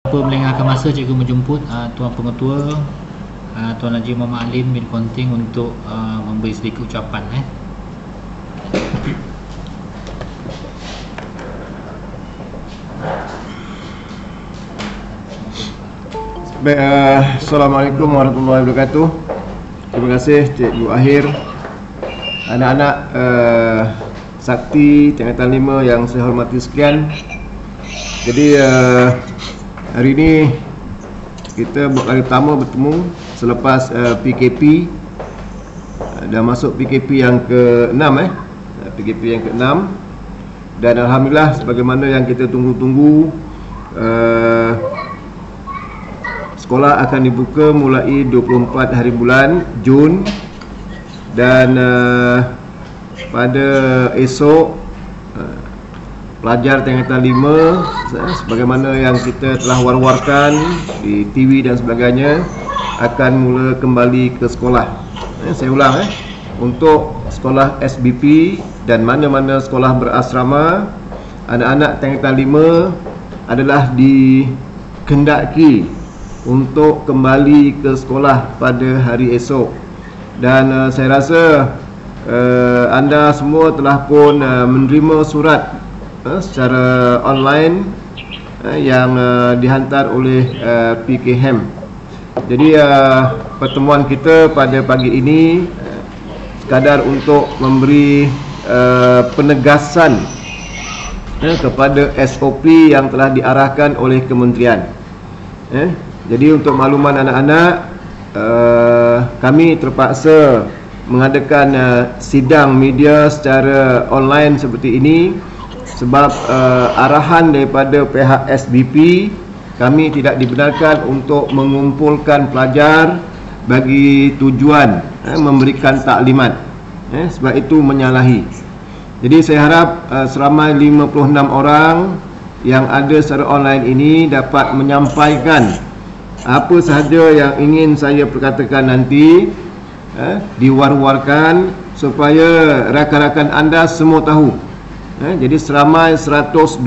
Melengahkan masa, cikgu menjemput Tuan Pengetua Tuan Haji Muhammad Alim bin Konting untuk memberi sedikit ucapan. Baik, Assalamualaikum warahmatullahi wabarakatuh. Terima kasih Cikgu Ahir, anak-anak Sakti Tingkatan 5 yang saya hormati sekalian. Jadi hari ini kita buat kali pertama bertemu selepas PKP, dah masuk PKP yang ke-6 PKP yang ke-6, dan alhamdulillah sebagaimana yang kita tunggu-tunggu, sekolah akan dibuka mulai 24 hari bulan Jun, dan pada esok pelajar tingkatan 5 sebagaimana yang kita telah war-warkan di TV dan sebagainya akan mula kembali ke sekolah. Saya ulang, untuk sekolah SBP dan mana-mana sekolah berasrama, anak-anak tingkatan 5 adalah dikendaki untuk kembali ke sekolah pada hari esok. Dan saya rasa anda semua telah pun menerima surat secara online yang dihantar oleh PKHAM. Jadi pertemuan kita pada pagi ini sekadar untuk memberi penegasan kepada SOP yang telah diarahkan oleh kementerian. Jadi untuk makluman anak-anak, kami terpaksa mengadakan sidang media secara online seperti ini sebab arahan daripada pihak SBP, kami tidak dibenarkan untuk mengumpulkan pelajar bagi tujuan memberikan taklimat. Sebab itu menyalahi. Jadi saya harap seramai 56 orang yang ada secara online ini dapat menyampaikan apa sahaja yang ingin saya perkatakan nanti, diwar-warkan supaya rakan-rakan anda semua tahu. Jadi seramai 124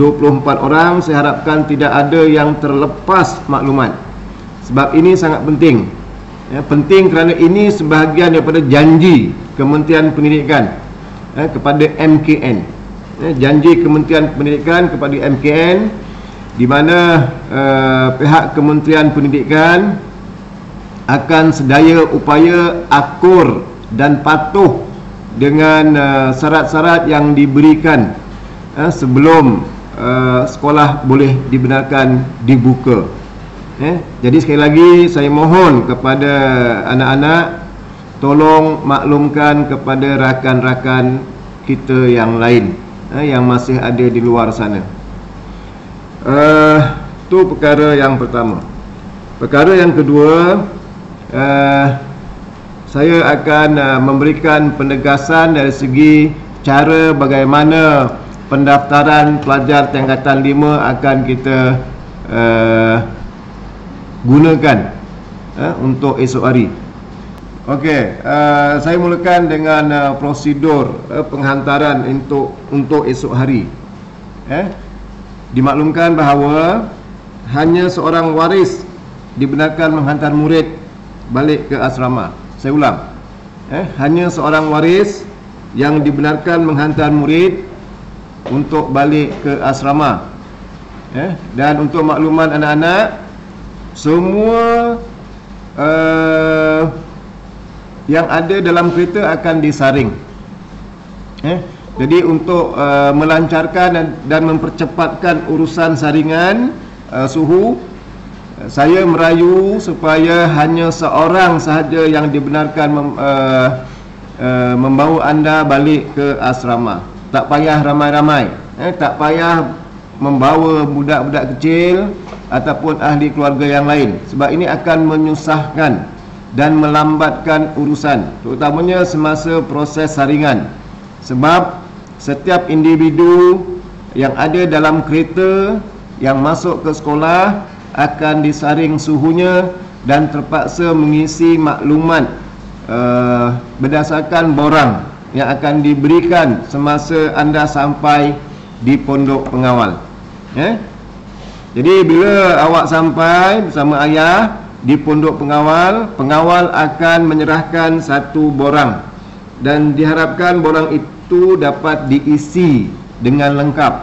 orang, saya harapkan tidak ada yang terlepas maklumat, sebab ini sangat penting. Penting kerana ini sebahagian daripada janji Kementerian Pendidikan kepada MKN. Janji Kementerian Pendidikan kepada MKN, di mana pihak Kementerian Pendidikan akan sedaya upaya akur dan patuh dengan syarat-syarat yang diberikan sebelum sekolah boleh dibenarkan dibuka. Jadi sekali lagi saya mohon kepada anak-anak, tolong maklumkan kepada rakan-rakan kita yang lain yang masih ada di luar sana. Itu perkara yang pertama. Perkara yang kedua, saya akan memberikan penegasan dari segi cara bagaimana pendaftaran pelajar tingkatan 5 akan kita gunakan untuk esok hari. Okey, saya mulakan dengan prosedur penghantaran untuk esok hari. Dimaklumkan bahawa hanya seorang waris dibenarkan menghantar murid balik ke asrama. Saya ulang, hanya seorang waris yang dibenarkan menghantar murid untuk balik ke asrama. Dan untuk makluman anak-anak, semua yang ada dalam kereta akan disaring. Jadi untuk melancarkan dan mempercepatkan urusan saringan suhu, saya merayu supaya hanya seorang sahaja yang dibenarkan membawa anda balik ke asrama. Tak payah ramai-ramai, tak payah membawa budak-budak kecil ataupun ahli keluarga yang lain, sebab ini akan menyusahkan dan melambatkan urusan, terutamanya semasa proses saringan. Sebab setiap individu yang ada dalam kereta yang masuk ke sekolah akan disaring suhunya dan terpaksa mengisi maklumat berdasarkan borang yang akan diberikan semasa anda sampai di pondok pengawal. Jadi bila awak sampai bersama ayah di pondok pengawal, pengawal akan menyerahkan satu borang dan diharapkan borang itu dapat diisi dengan lengkap.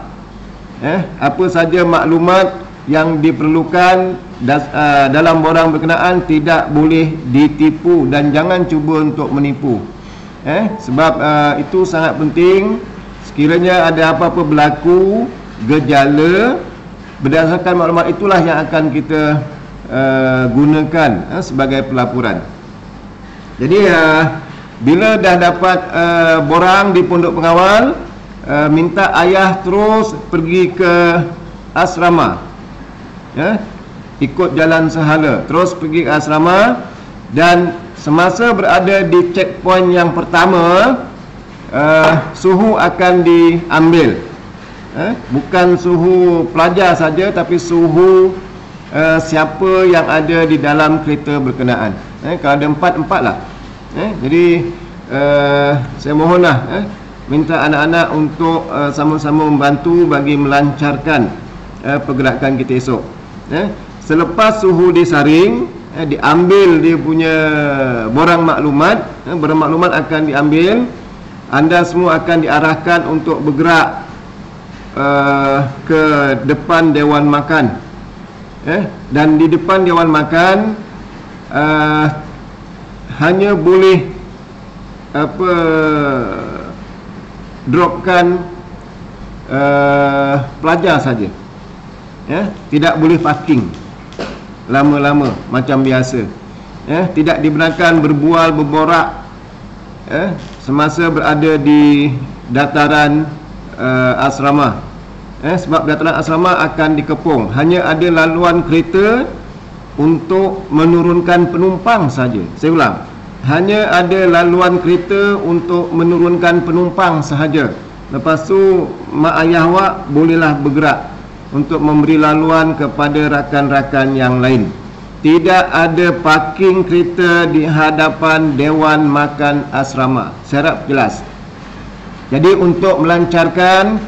Apa saja maklumat yang diperlukan dalam borang berkenaan tidak boleh ditipu dan jangan cuba untuk menipu. Sebab itu sangat penting. Sekiranya ada apa-apa berlaku gejala, berdasarkan maklumat itulah yang akan kita gunakan sebagai pelaporan. Jadi bila dah dapat borang di pondok pengawal, minta ayah terus pergi ke asrama, ikut jalan sehala, terus pergi ke asrama. Dan semasa berada di checkpoint yang pertama, suhu akan diambil, bukan suhu pelajar saja, tapi suhu siapa yang ada di dalam kereta berkenaan. Kalau ada empat lah. Jadi saya mohonlah minta anak-anak untuk sama-sama membantu bagi melancarkan pergerakan kita esok. Selepas suhu disaring, diambil dia punya borang maklumat, borang maklumat akan diambil, anda semua akan diarahkan untuk bergerak ke depan Dewan Makan. Dan di depan Dewan Makan hanya boleh dropkan pelajar saja, tidak boleh parking lama-lama macam biasa. Tidak dibenarkan berbual berborak semasa berada di dataran asrama. Sebab dataran asrama akan dikepung. Hanya ada laluan kereta untuk menurunkan penumpang saja. Saya ulang, hanya ada laluan kereta untuk menurunkan penumpang sahaja. Lepas tu mak ayah awak bolehlah bergerak untuk memberi laluan kepada rakan-rakan yang lain. Tidak ada parking kereta di hadapan Dewan Makan Asrama. Saya harap jelas. Jadi untuk melancarkan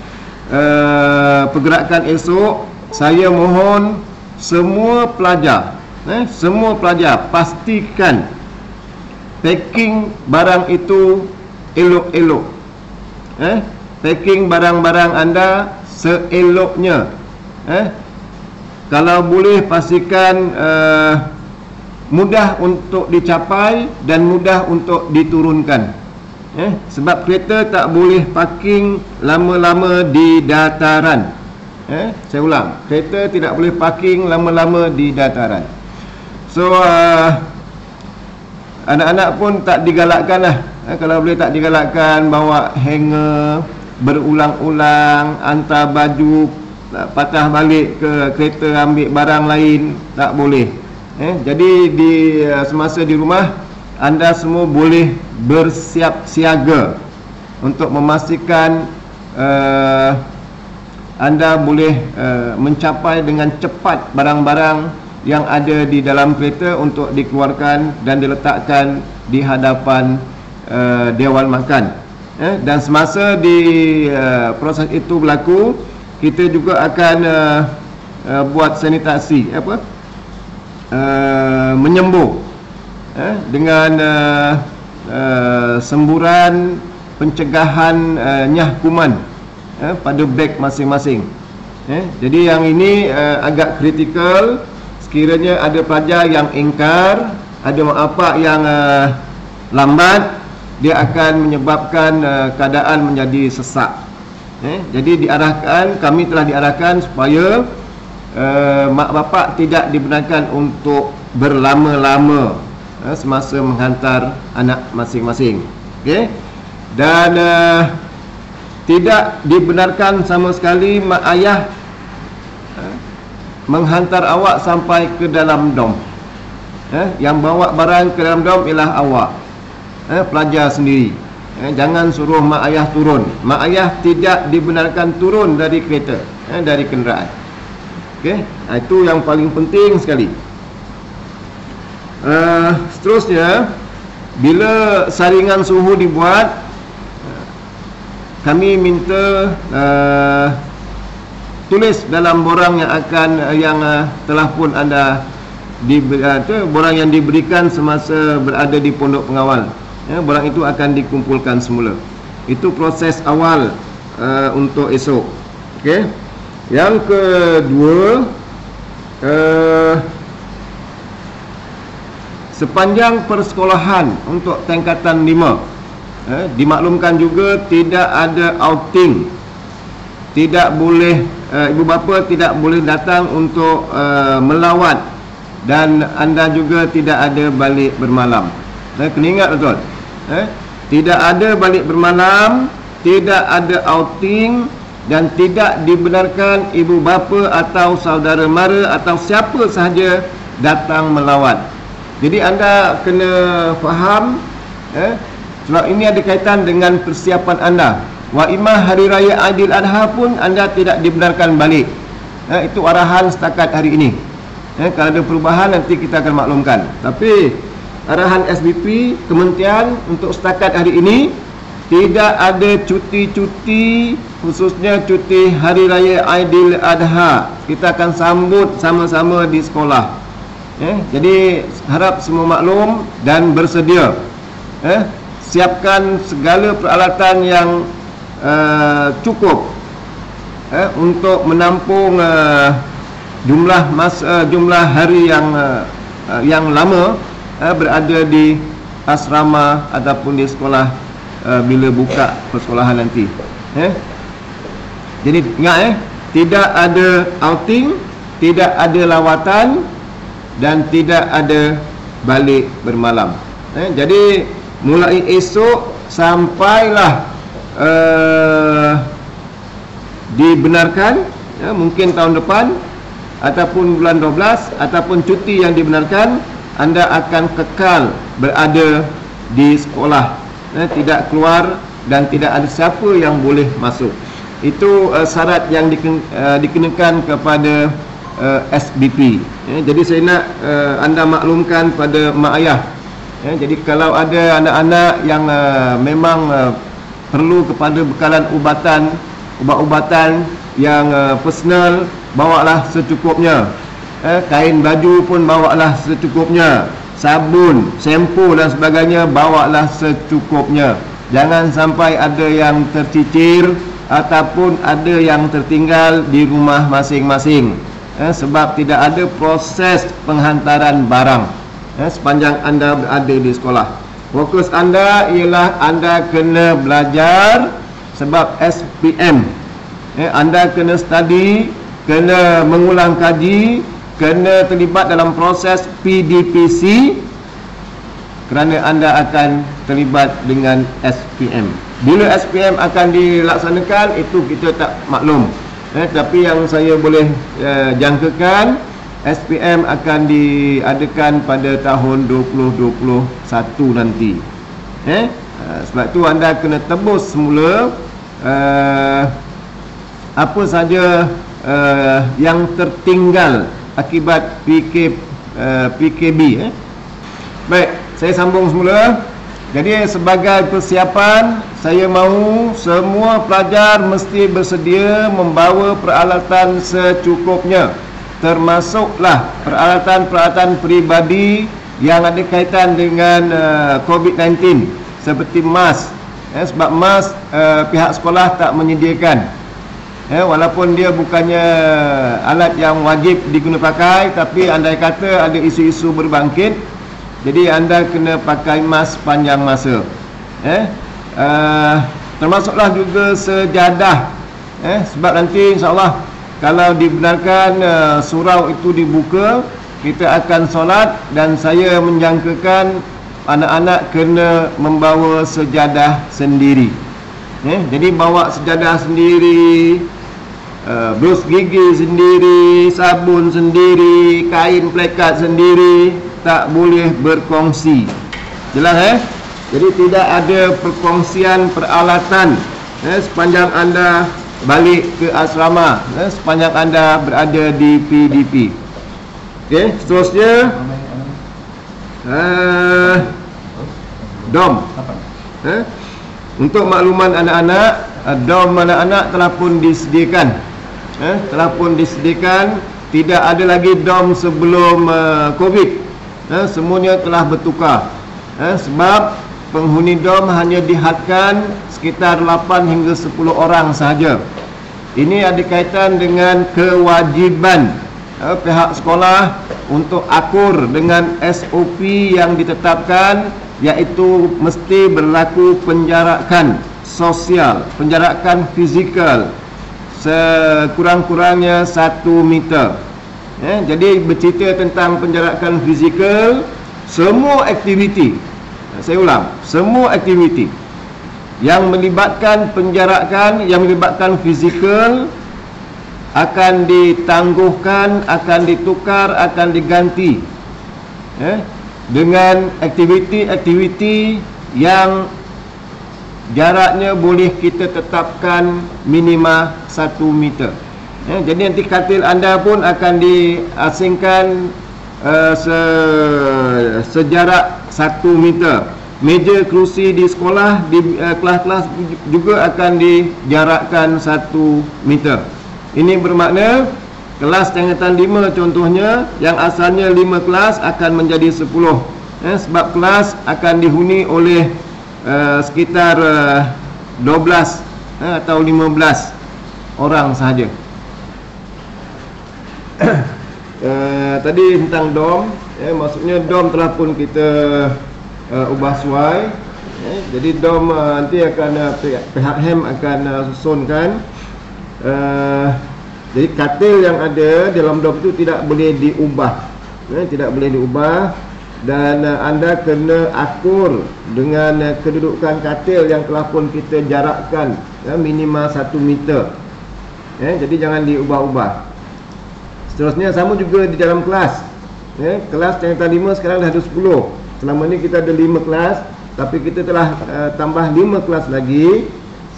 pergerakan esok, saya mohon semua pelajar pastikan packing barang itu elok-elok. Packing barang-barang anda seeloknya. Kalau boleh pastikan mudah untuk dicapai dan mudah untuk diturunkan. Sebab kereta tak boleh parking lama-lama di dataran. Saya ulang, kereta tidak boleh parking lama-lama di dataran. So anak-anak pun tak digalakkan lah. Kalau boleh tak digalakkan bawa hanger berulang-ulang, hantar baju, patah balik ke kereta ambil barang lain, tak boleh. Jadi di semasa di rumah, anda semua boleh bersiap siaga untuk memastikan anda boleh mencapai dengan cepat barang-barang yang ada di dalam kereta untuk dikeluarkan dan diletakkan di hadapan Dewan Makan. Dan semasa di proses itu berlaku, kita juga akan buat sanitasi, menyembuh dengan semburan pencegahan nyah kuman pada beg masing-masing. Jadi yang ini agak kritikal. Sekiranya ada pelajar yang ingkar, ada mak bapak yang lambat, dia akan menyebabkan keadaan menjadi sesak. Jadi kami telah diarahkan supaya mak bapak tidak dibenarkan untuk berlama-lama semasa menghantar anak masing-masing. Dan tidak dibenarkan sama sekali mak ayah menghantar awak sampai ke dalam dom. Yang bawa barang ke dalam dom ialah awak, pelajar sendiri. Jangan suruh mak ayah turun. Mak ayah tidak dibenarkan turun dari kereta, dari kenderaan. Itu yang paling penting sekali. Seterusnya, bila saringan suhu dibuat, kami minta tulis dalam borang yang akan telah pun anda borang yang diberikan semasa berada di pondok pengawal. Borang itu akan dikumpulkan semula. Itu proses awal untuk esok. Okey. Yang kedua, sepanjang persekolahan untuk tingkatan 5, dimaklumkan juga tidak ada outing. Tidak boleh, ibu bapa tidak boleh datang untuk melawat, dan anda juga tidak ada balik bermalam. Kena ingat betul. Tidak ada balik bermalam, tidak ada outing, dan tidak dibenarkan ibu bapa atau saudara mara atau siapa sahaja datang melawat. Jadi anda kena faham, sebab ini ada kaitan dengan persiapan anda. Wa imah hari raya Aidiladha pun anda tidak dibenarkan balik. Itu arahan setakat hari ini. Kalau ada perubahan nanti kita akan maklumkan. Tapi arahan SBP kementerian untuk setakat hari ini, tidak ada cuti-cuti, khususnya cuti hari raya Aidiladha. Kita akan sambut sama-sama di sekolah. Jadi harap semua maklum dan bersedia. Siapkan segala peralatan yang cukup untuk menampung jumlah hari yang lama berada di asrama ataupun di sekolah bila buka persekolahan nanti. Jadi ingat, tidak ada outing, tidak ada lawatan, dan tidak ada balik bermalam. Jadi mulai esok sampailah dibenarkan, mungkin tahun depan ataupun bulan 12 ataupun cuti yang dibenarkan, anda akan kekal berada di sekolah, tidak keluar dan tidak ada siapa yang boleh masuk. Itu syarat yang dikenakan kepada SBP. Jadi saya nak anda maklumkan pada mak ayah. Jadi kalau ada anak-anak yang memang perlu kepada bekalan ubat-ubatan yang personal, bawalah secukupnya. Kain baju pun bawalah secukupnya. Sabun, shampoo dan sebagainya bawalah secukupnya. Jangan sampai ada yang tercicir ataupun ada yang tertinggal di rumah masing-masing. Sebab tidak ada proses penghantaran barang sepanjang anda berada di sekolah. Fokus anda ialah anda kena belajar, sebab SPM. Anda kena study, kena mengulang kaji, kena terlibat dalam proses PDPC, kerana anda akan terlibat dengan SPM. Bila SPM akan dilaksanakan, itu kita tak maklum. Tapi yang saya boleh jangkakan, SPM akan diadakan pada tahun 2021 nanti. Sebab tu anda kena tebus semula apa saja yang tertinggal akibat PKB. Baik, saya sambung semula. Jadi sebagai persiapan, saya mahu semua pelajar mesti bersedia membawa peralatan secukupnya, termasuklah peralatan-peralatan peribadi yang ada kaitan dengan COVID-19 seperti mask. Sebab mask pihak sekolah tak menyediakan. Walaupun dia bukannya alat yang wajib diguna pakai, tapi andai kata ada isu-isu berbangkit, jadi anda kena pakai mask panjang masa. Termasuklah juga sejadah. Sebab nanti insyaAllah kalau dibenarkan surau itu dibuka, kita akan solat, dan saya menjangkakan anak-anak kena membawa sejadah sendiri. Jadi bawa sejadah sendiri, brus gigi sendiri, sabun sendiri, kain plekat sendiri, tak boleh berkongsi. Jelas Jadi tidak ada perkongsian peralatan sepanjang anda balik ke asrama, sepanjang anda berada di PDP. Okey, seterusnya DOM. Untuk makluman anak-anak, DOM anak-anak telah pun disediakan telah pun disediakan. Tidak ada lagi dom sebelum Covid. Semuanya telah bertukar. Sebab penghuni dom hanya dihadkan sekitar 8 hingga 10 orang sahaja. Ini ada kaitan dengan kewajiban pihak sekolah untuk akur dengan SOP yang ditetapkan, iaitu mesti berlaku penjarakan sosial, penjarakan fizikal sekurang-kurangnya 1 meter. Jadi bercerita tentang penjarakan fizikal, semua aktiviti, saya ulang, semua aktiviti yang melibatkan penjarakan, yang melibatkan fizikal akan ditangguhkan, akan ditukar, akan diganti dengan aktiviti-aktiviti yang jaraknya boleh kita tetapkan minima 1 meter. Jadi nanti katil anda pun akan diasingkan sejarak 1 meter. Meja kerusi di sekolah, di kelas-kelas juga akan dijarakkan 1 meter. Ini bermakna kelas tingkatan 5 contohnya, yang asalnya 5 kelas akan menjadi 10. Sebab kelas akan dihuni oleh sekitar 12 atau 15 orang sahaja. Tadi tentang dom, maksudnya dom telah pun kita ubah suai. Jadi dom nanti akan pihak HEM akan susunkan. Jadi katil yang ada dalam dom itu tidak boleh diubah, tidak boleh diubah. Dan anda kena akur dengan kedudukan katil yang telah pun kita jarakkan minimal 1 meter. Jadi jangan diubah-ubah. Seterusnya sama juga di dalam kelas. Kelas tingkatan 5 sekarang dah ada 10. Selama ni kita ada 5 kelas, tapi kita telah tambah 5 kelas lagi.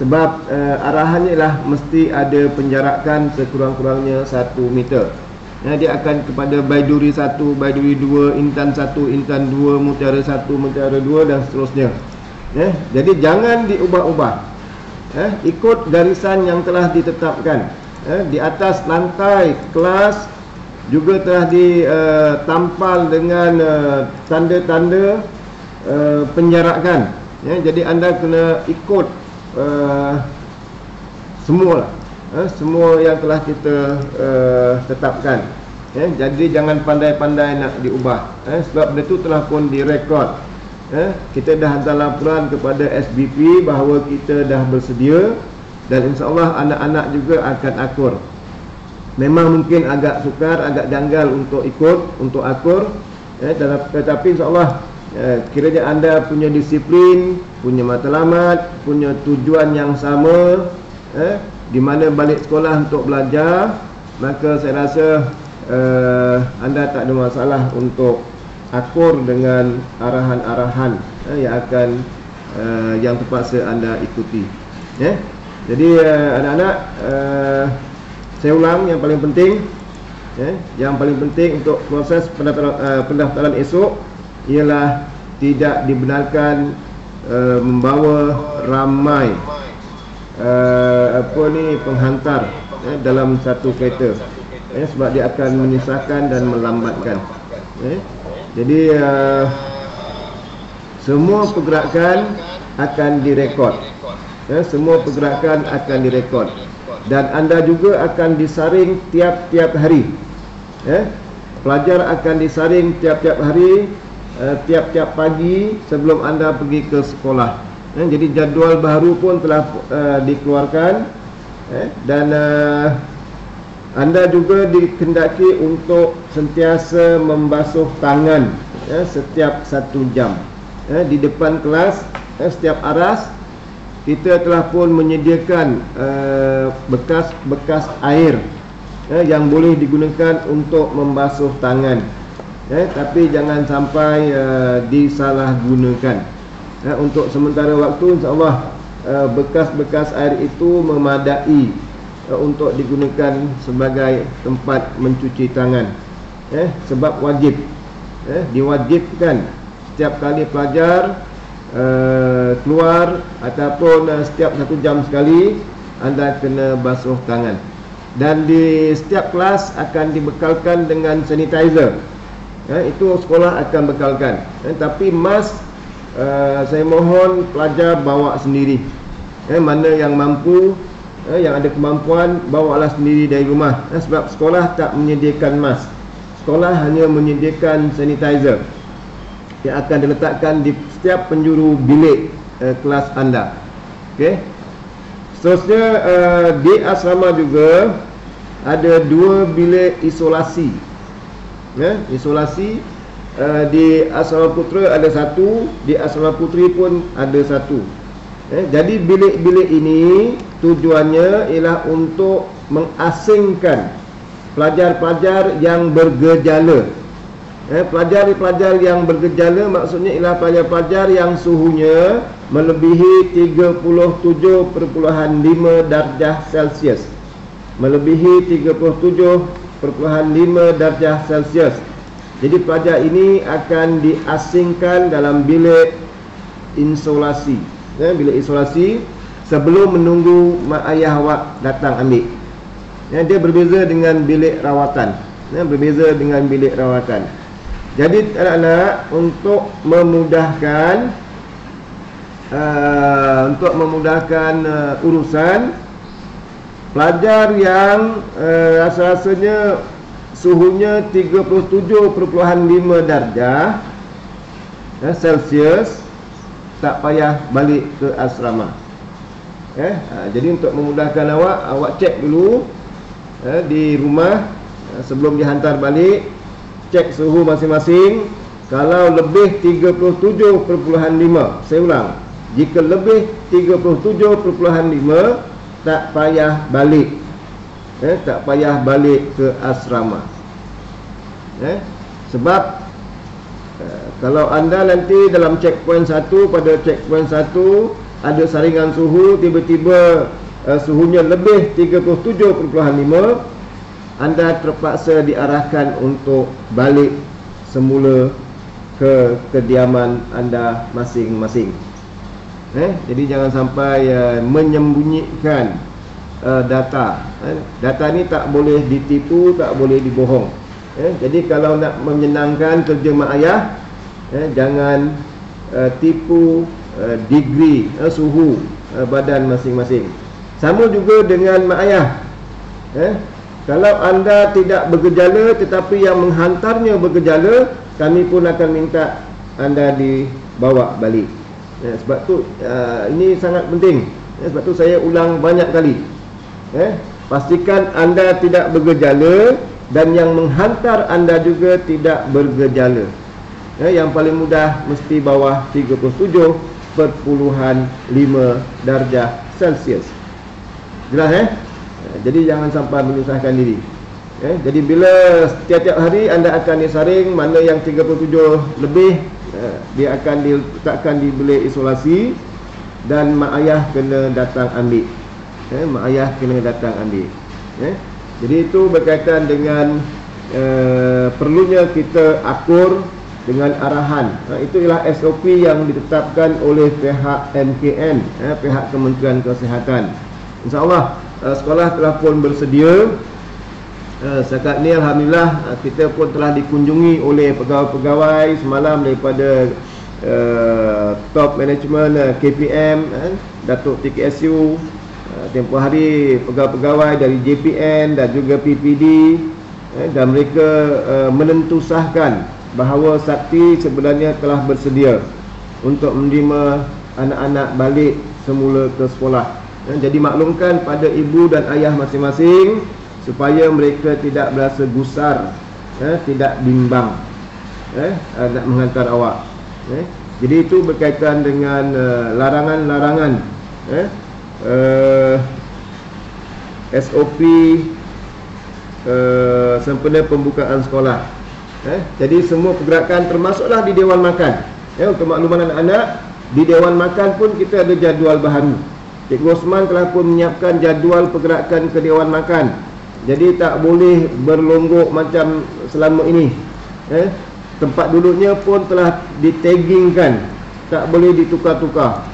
Sebab arahannya ialah mesti ada penjarakan sekurang-kurangnya 1 meter. Dia akan kepada Baiduri 1, Baiduri 2, Intan 1, Intan 2, Mutiara 1, Mutiara 2 dan seterusnya. Jadi jangan diubah-ubah. Ikut garisan yang telah ditetapkan. Di atas lantai kelas juga telah ditampal dengan tanda-tanda penjarakan. Jadi anda kena ikut semua yang telah kita tetapkan. Jadi jangan pandai-pandai nak diubah. Sebab benda tu telah pun direkod. Kita dah hantar laporan kepada SBP bahawa kita dah bersedia, dan insya-Allah anak-anak juga akan akur. Memang mungkin agak sukar, agak janggal untuk ikut, untuk akur, tetapi insya-Allah kiranya anda punya disiplin, punya matlamat, punya tujuan yang sama, di mana balik sekolah untuk belajar, maka saya rasa anda tak ada masalah untuk akur dengan arahan-arahan yang terpaksa anda ikuti. Jadi anak-anak, saya ulang, yang paling penting, yang paling penting untuk proses pendaftaran esok ialah tidak dibenarkan membawa ramai penghantar dalam satu kereta, sebab dia akan menyusahkan dan melambatkan. Jadi semua pergerakan akan direkod. Semua pergerakan akan direkod, dan anda juga akan disaring tiap-tiap hari. Pelajar akan disaring tiap-tiap hari, tiap-tiap pagi sebelum anda pergi ke sekolah. Jadi jadual baru pun telah dikeluarkan, dan anda juga dikendaki untuk sentiasa membasuh tangan setiap 1 jam. Di depan kelas, setiap aras kita telah pun menyediakan bekas-bekas air yang boleh digunakan untuk membasuh tangan. Tapi jangan sampai disalahgunakan. Untuk sementara waktu, insya-Allah bekas-bekas air itu memadai untuk digunakan sebagai tempat mencuci tangan. Sebab wajib, diwajibkan setiap kali pelajar keluar ataupun setiap 1 jam sekali anda kena basuh tangan. dan di setiap kelas akan dibekalkan dengan sanitizer. Itu sekolah akan bekalkan. Tapi mask saya mohon pelajar bawa sendiri. Mana yang mampu, yang ada kemampuan, bawalah sendiri dari rumah. Sebab sekolah tak menyediakan mask. Sekolah hanya menyediakan sanitizer yang akan diletakkan di setiap penjuru bilik kelas anda. Okey. Seterusnya di asrama juga ada 2 bilik isolasi. Isolasi di asrama putera ada 1, di asrama puteri pun ada 1. Jadi bilik-bilik ini tujuannya ialah untuk mengasingkan pelajar-pelajar yang bergejala. Pelajar-pelajar yang bergejala maksudnya ialah pelajar-pelajar yang suhunya melebihi 37.5 darjah Celsius. Melebihi 37.5 darjah Celsius. Jadi pelajar ini akan diasingkan dalam bilik isolasi. Bilik isolasi sebelum menunggu mak ayah awak datang ambil. Dia berbeza dengan bilik rawatan. Berbeza dengan bilik rawatan. Jadi anak-anak, untuk memudahkan urusan pelajar yang rasa-rasanya suhunya 37.5 darjah Celsius, tak payah balik ke asrama. Jadi untuk memudahkan awak cek dulu di rumah sebelum dihantar balik, cek suhu masing-masing. Kalau lebih 37.5, saya ulang, jika lebih 37.5, tak payah balik. Tak payah balik ke asrama. Sebab kalau anda nanti dalam checkpoint 1, pada checkpoint 1 ada saringan suhu, tiba-tiba suhunya lebih 37.5, anda terpaksa diarahkan untuk balik semula ke kediaman anda masing-masing. Jadi jangan sampai menyembunyikan data. Data ni tak boleh ditipu, tak boleh dibohong. Jadi kalau nak menyenangkan kerja mak ayah, jangan tipu degree suhu badan masing-masing. Sama juga dengan mak ayah. Kalau anda tidak bergejala tetapi yang menghantarnya bergejala, kami pun akan minta anda dibawa balik. Sebab tu ini sangat penting. Sebab tu saya ulang banyak kali. Pastikan anda tidak bergejala dan yang menghantar anda juga tidak bergejala. Yang paling mudah mesti bawah 37.5 darjah Celsius. Jelas Jadi jangan sampai menyusahkan diri. Jadi bila setiap hari anda akan disaring, mana yang 37 lebih, dia akan diletakkan di bilik isolasi dan mak ayah kena datang ambil. Mak ayah kena datang ambil. Jadi itu berkaitan dengan perlunya kita akur dengan arahan. Itu ialah SOP yang ditetapkan oleh pihak MKN, pihak Kementerian Kesihatan. InsyaAllah sekolah telah pun bersedia. Setakat ni alhamdulillah kita pun telah dikunjungi oleh pegawai-pegawai semalam daripada top management KPM, Datuk TKSU, tempoh hari pegawai-pegawai dari JPN dan juga PPD, dan mereka menentusahkan bahawa Sakti sebenarnya telah bersedia untuk menerima anak-anak balik semula ke sekolah. Jadi maklumkan pada ibu dan ayah masing-masing supaya mereka tidak berasa gusar, tidak bimbang nak menghantar awak. Jadi itu berkaitan dengan larangan-larangan SOP sempena pembukaan sekolah. Jadi semua pergerakan termasuklah di Dewan Makan. Untuk makluman anak-anak, di Dewan Makan pun kita ada jadual baharu. Cikgu Osman telah pun menyiapkan jadual pergerakan ke Dewan Makan. Jadi tak boleh berlonggok macam selama ini. Tempat duduknya pun telah ditaggingkan, tak boleh ditukar-tukar.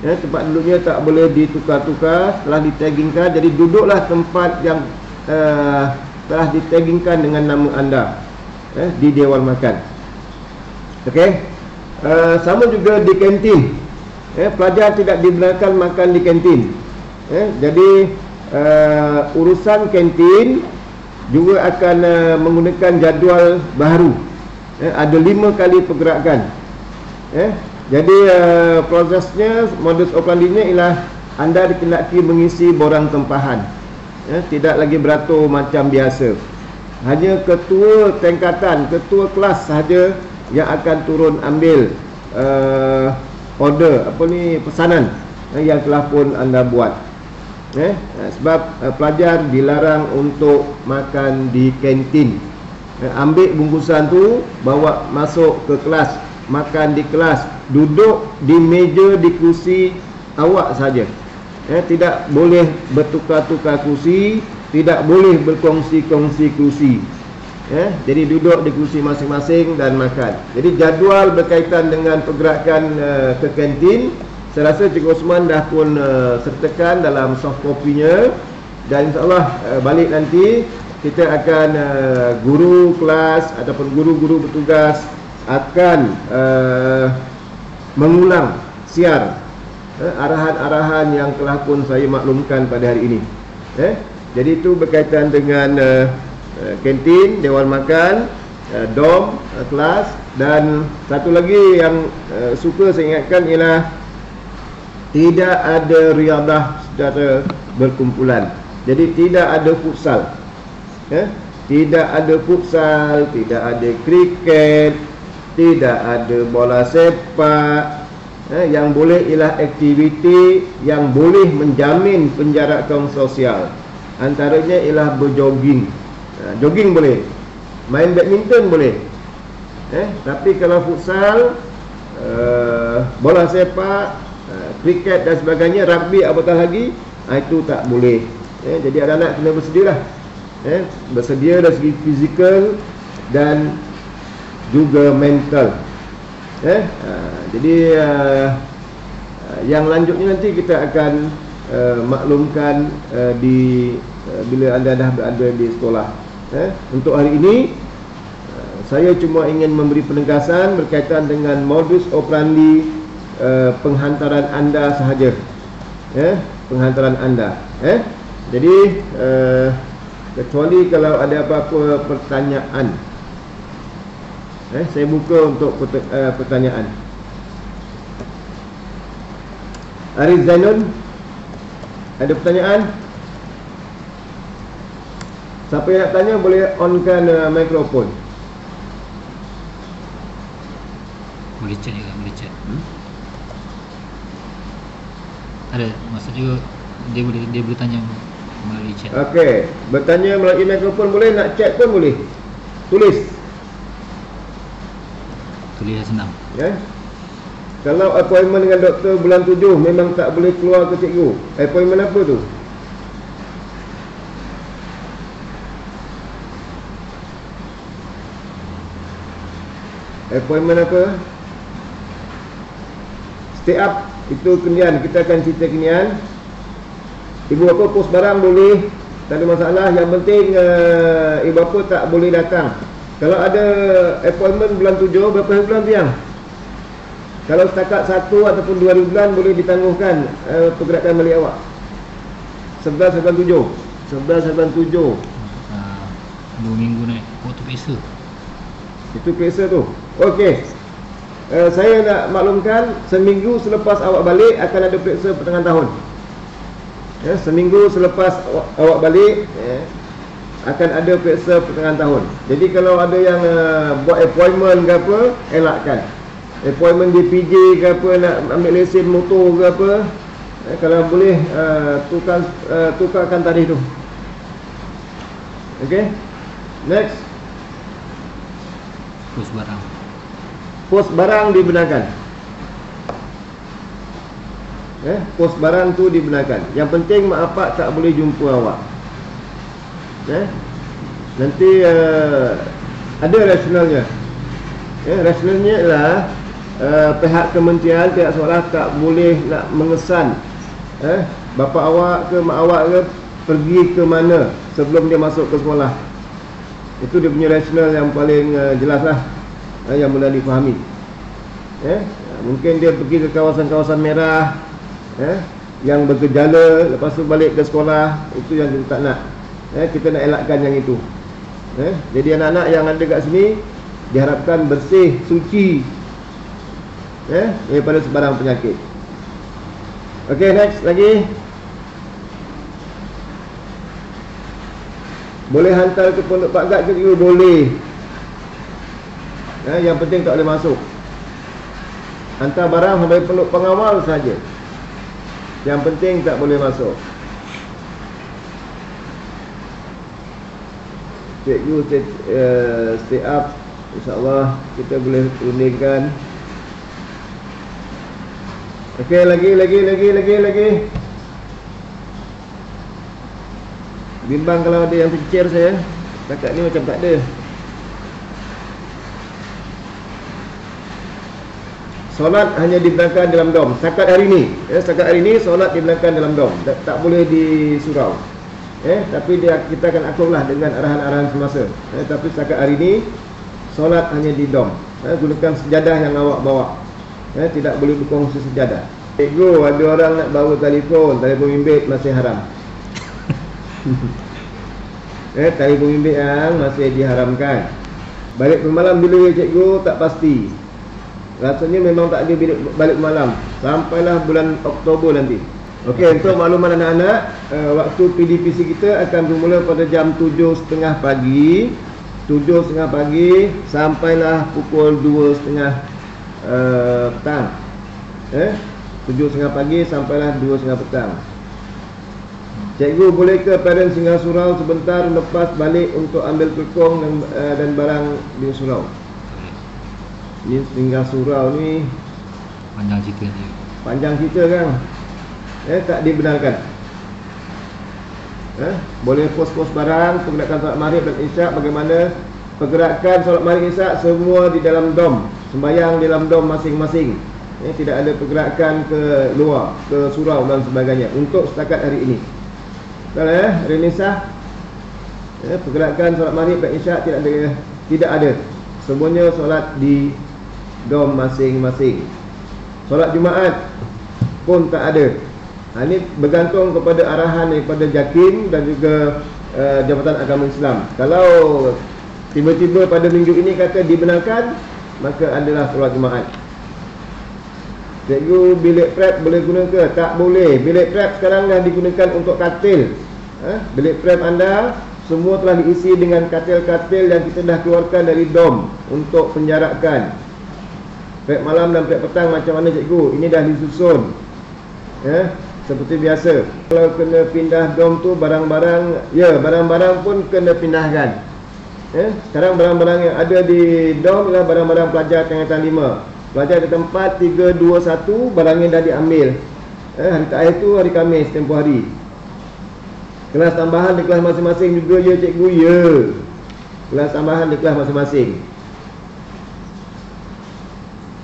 Tempat duduknya tak boleh ditukar-tukar, telah ditaggingkan. Jadi duduklah tempat yang telah ditaggingkan dengan nama anda di Dewan Makan. Okey. Sama juga di kantin. Pelajar tidak dibenarkan makan di kantin. Jadi urusan kantin juga akan menggunakan jadual baru. Ada 5 kali pergerakan. Jadi prosesnya, modus operandinya ialah anda dikenaki mengisi borang tempahan. Tidak lagi beratur macam biasa. Hanya ketua tingkatan, ketua kelas sahaja yang akan turun ambil order, pesanan yang telah pun anda buat. Sebab pelajar dilarang untuk makan di kantin. Ambil bungkusan tu, bawa masuk ke kelas, makan di kelas, duduk di meja, di kursi awak saja. Tidak boleh bertukar-tukar kursi, tidak boleh berkongsi-kongsi kursi. Jadi duduk di kursi masing-masing dan makan. Jadi jadual berkaitan dengan pergerakan ke kantin, saya rasa Cikgu Osman dah pun sertakan dalam soft copy-nya. Dan insyaAllah balik nanti kita akan guru kelas ataupun guru-guru bertugas akan mengulang siar arahan-arahan yang telah pun saya maklumkan pada hari ini. Jadi itu berkaitan dengan kantin, dewan makan, dom, kelas. Dan satu lagi yang suka saya ingatkan ialah tidak ada riadah secara berkumpulan. Jadi tidak ada futsal, tidak ada futsal, tidak ada kriket, tidak ada bola sepak. Yang boleh ialah aktiviti yang boleh menjamin penjarakan sosial. Antaranya ialah berjogging. Jogging boleh, main badminton boleh. Tapi kalau futsal, bola sepak, kriket dan sebagainya, rugby apatah lagi, itu tak boleh. Jadi anak-anak kena bersedialah. Bersedia dari segi fizikal dan juga mental. Jadi yang lanjutnya nanti kita akan maklumkan bila anda dah berada di sekolah. Untuk hari ini saya cuma ingin memberi penegasan berkaitan dengan modus operandi penghantaran anda sahaja. Penghantaran anda. Jadi kecuali kalau ada apa-apa pertanyaan, saya buka untuk pertanyaan. Arif Zainun, ada pertanyaan? Siapa yang nak tanya boleh onkan mikrofon. Boleh chat juga, boleh chat. Ada, maksud juga dia boleh tanya melalui chat. Okey, bertanya melalui mikrofon boleh, nak chat pun boleh. Tulis senang. Kalau appointment dengan doktor bulan 7 memang tak boleh keluar ke cikgu. Appointment apa tu? Appointment apa? Stay up, itu kenian. Kita akan cerita kenian. Ibu bapa pos barang boleh, tak ada masalah. Yang penting ibu bapa tak boleh datang. Kalau ada appointment bulan 7, berapa bulan tu yang? Kalau setakat 1 ataupun 2 bulan boleh ditangguhkan pergerakan balik awak. 11 bulan 7. 11 bulan 7. 2 minggu naik waktu periksa. Itu periksa tu. Okey. Saya nak maklumkan, seminggu selepas awak balik akan ada periksa pertengahan tahun. Seminggu selepas awak balik akan ada periksa pertengahan tahun. Jadi kalau ada yang buat appointment ke apa, elakkan. Appointment di PJ ke apa, nak ambil lesen motor ke apa, kalau boleh tukarkan tarikh tu. Okey. Next. Pos barang. Pos barang dibenarkan. Pos barang tu dibenarkan. Yang penting mak bapak tak boleh jumpa awak. Nanti ada rasionalnya. Rasionalnya ialah pihak kementerian, pihak sekolah tak boleh nak mengesan bapa awak ke mak awak ke pergi ke mana sebelum dia masuk ke sekolah. Itu dia punya rasional yang paling jelas lah, yang mudah difahami. Mungkin dia pergi ke kawasan-kawasan merah, yang bergejala, lepas tu balik ke sekolah. Itu yang kita tak nak. Kita nak elakkan yang itu. Jadi anak-anak yang ada kat sini diharapkan bersih, suci, daripada sebarang penyakit. Okey, next lagi. Boleh hantar ke pondok Pak Gad ke juga? Boleh. Yang penting tak boleh masuk. Hantar barang sampai pondok pengawal saja. Yang penting tak boleh masuk. Cikgu stay up. InsyaAllah kita boleh rundingkan. Okey, lagi. Bimbang kalau ada yang tercecer saya. Setakat ni macam tak ada. Solat hanya dibenarkan dalam dom. Setakat hari ni solat dibenarkan dalam dom. Tak boleh di surau. Tapi kita akan akurlah dengan arahan-arahan semasa. Tapi setakat hari ni solat hanya di dom. Gunakan sejadah yang awak bawa. Tidak boleh berkongsi sejadah. Cikgu, ada orang nak bawa telefon bimbit masih haram. Telefon bimbit yang masih diharamkan. Balik malam bila ya cikgu? Tak pasti. Rasanya memang tak ada balik malam sampailah bulan Oktober nanti. Okey, untuk makluman anak-anak, waktu PDPC kita akan bermula pada jam 7.30 pagi. 7.30 pagi sampailah pukul 2.30 petang. 7.30 pagi sampailah 2.30 petang. Cikgu, boleh ke parents singgah surau sebentar lepas balik untuk ambil kekong dan barang di surau? Ni singgah surau ni panjang cerita dia. Panjang cerita kan. Tak dibenarkan. Boleh pos-pos barang, pergerakan solat maghrib dan isyak. Bagaimana pergerakan solat maghrib isyak? Semua di dalam dom. Sembayang di dalam dom masing-masing. Tidak ada pergerakan ke luar, ke surau dan sebagainya untuk setakat hari ini. Betul Renisa? Pergerakan solat maghrib dan isyak tidak ada. Semuanya solat di dom masing-masing. Solat Jumaat pun tak ada. Ini bergantung kepada arahan daripada JAKIM dan juga Jabatan Agama Islam. Kalau tiba-tiba pada minggu ini kata dibenarkan, maka adalah solat Jumaat. Cikgu, bilik prep boleh guna ke? Tak boleh. Bilik prep sekarang dah digunakan untuk katil. Bilik prep anda semua telah diisi dengan katil-katil yang kita dah keluarkan dari dom untuk penjarakan. Prep malam dan prep petang macam mana cikgu? Ini dah disusun. Seperti biasa. Kalau kena pindah dom tu barang-barang, barang-barang pun kena pindahkan. Sekarang barang-barang yang ada di dom ialah barang-barang pelajar tingkatan 5. Pelajar di tempat 3, 2, 1, barangnya dah diambil. Hari terakhir tu hari Khamis tempoh hari. Kelas tambahan di kelas masing-masing juga ya cikgu? Ya. Kelas tambahan di kelas masing-masing.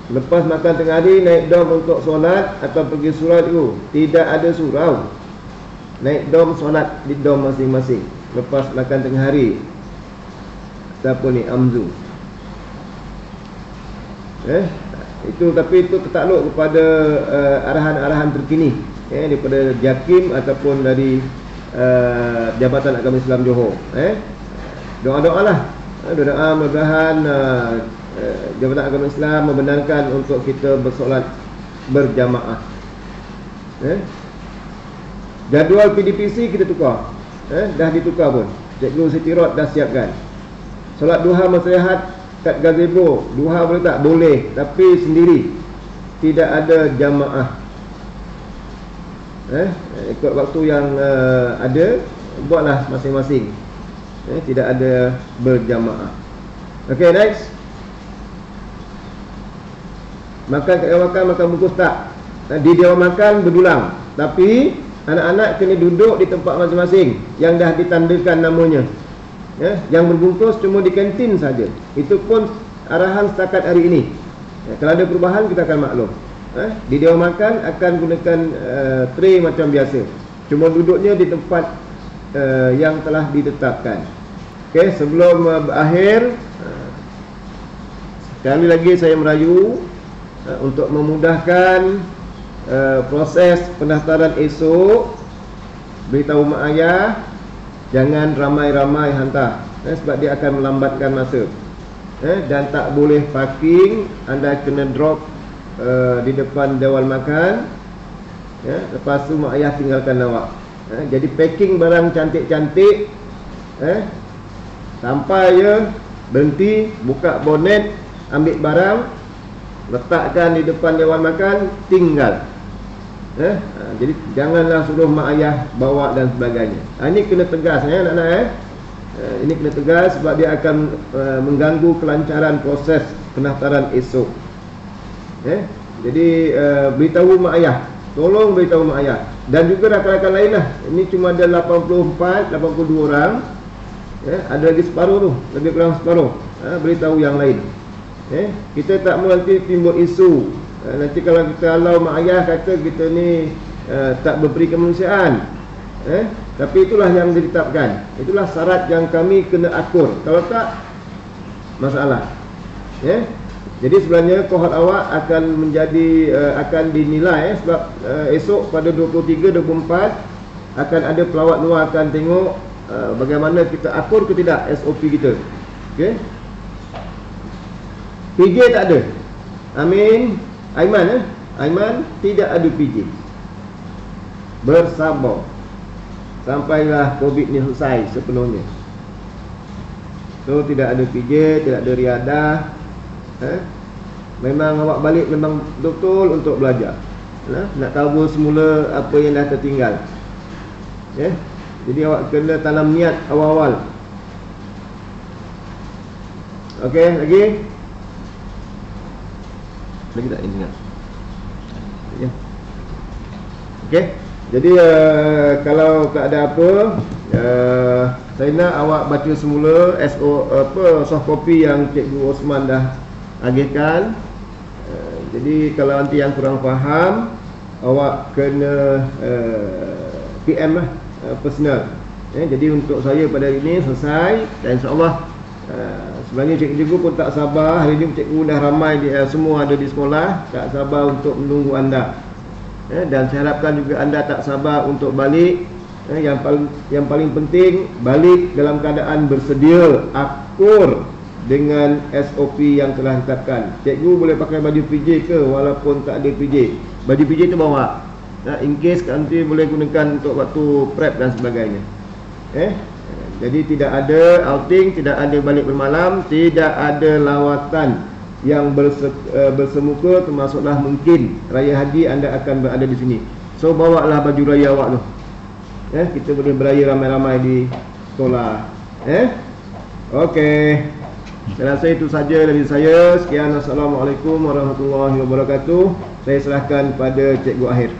Lepas makan tengah hari naik dom untuk solat atau pergi surau itu. Tidak ada surau. Naik dom solat di dom masing-masing lepas makan tengah hari. Siapa ni? Amzu. Tapi itu tertakluk kepada arahan-arahan terkini daripada JAKIM ataupun dari Jabatan Agama Islam Johor. Doa-doa lah. Doa mudah-mudahan Jabatan Agama Islam membenarkan untuk kita bersolat berjamaah. Jadual PDPC kita tukar. Dah ditukar pun. Cikgu Siti Rod dah siapkan. Solat duha masyarakat kat gazebo. Duha boleh tak? Boleh, tapi sendiri. Tidak ada jamaah. Ikut waktu yang ada, buatlah masing-masing. Tidak ada berjamaah. Okey, next. Makan kat dewan makan bungkus tak? Di dewan makan berdulang. Tapi anak-anak kena duduk di tempat masing-masing yang dah ditandakan namanya. Yang berbungkus cuma di kantin saja. Itu pun arahan setakat hari ini. Kalau ada perubahan kita akan maklum. Di dewan makan akan gunakan tray macam biasa. Cuma duduknya di tempat yang telah ditetapkan. Okey, sebelum berakhir, sekali lagi saya merayu untuk memudahkan proses pendaftaran esok, beritahu mak ayah jangan ramai-ramai hantar, sebab dia akan melambatkan masa. Dan tak boleh parking, anda kena drop di depan dewan makan, lepas tu mak ayah tinggalkan awak. Jadi packing barang cantik-cantik, sampai je berhenti, buka bonet, ambil barang, letakkan di depan dewan makan, tinggal. Jadi janganlah suruh mak ayah bawa dan sebagainya. Ini kena tegas anak-anak. Ini kena tegas sebab dia akan mengganggu kelancaran proses pendaftaran esok. Jadi beritahu mak ayah, tolong beritahu mak ayah. Dan juga rakan-rakan lain lah. Ini cuma ada 82 orang. Ada lagi separuh tu, lebih kurang separuh. Beritahu yang lain. Kita tak mahu nanti timbul isu. Nanti kalau mak ayah kata kita ni tak berberi kemanusiaan, tapi itulah yang ditetapkan, itulah syarat yang kami kena akur. Kalau tak, masalah. Jadi sebenarnya kohort awak akan menjadi akan dinilai, sebab esok pada 23-24 akan ada pelawat luar akan tengok bagaimana kita akur ke tidak SOP kita. Okey. PJ tak ada. Aiman tidak ada PJ. Bersabar sampailah COVID ni selesai sepenuhnya. So tidak ada PJ, tidak ada riadah. Memang awak balik memang betul untuk belajar. Nak tahu semula apa yang dah tertinggal. Jadi awak kena tanam niat awal-awal. Okey, lagi? Lagi tak ingat? Ya. Okey. Jadi kalau tak ada apa, saya nak awak baca semula soft copy yang Cikgu Osman dah agihkan. Jadi kalau nanti yang kurang faham, awak kena PM lah, personal. Jadi untuk saya pada hari ini selesai, dan insya-Allah sebenarnya cikgu pun tak sabar. Hari ini cikgu dah ramai, semua ada di sekolah, tak sabar untuk menunggu anda. Dan saya harapkan juga anda tak sabar untuk balik. Yang paling penting, balik dalam keadaan bersedia, akur dengan SOP yang telah ditetapkan. Cikgu boleh pakai baju PJ ke walaupun tak ada PJ. Baju PJ tu bawa. In case nanti boleh gunakan untuk waktu prep dan sebagainya. Jadi tidak ada outing, tidak ada balik bermalam, tidak ada lawatan yang bersemuka, termasuklah mungkin raya haji anda akan berada di sini. So bawalah baju raya awak tu. Kita boleh beraya ramai-ramai di sekolah. Okey. Saya rasa itu saja dari saya. Sekian, assalamualaikum warahmatullahi wabarakatuh. Saya serahkan pada Cikgu Akhir.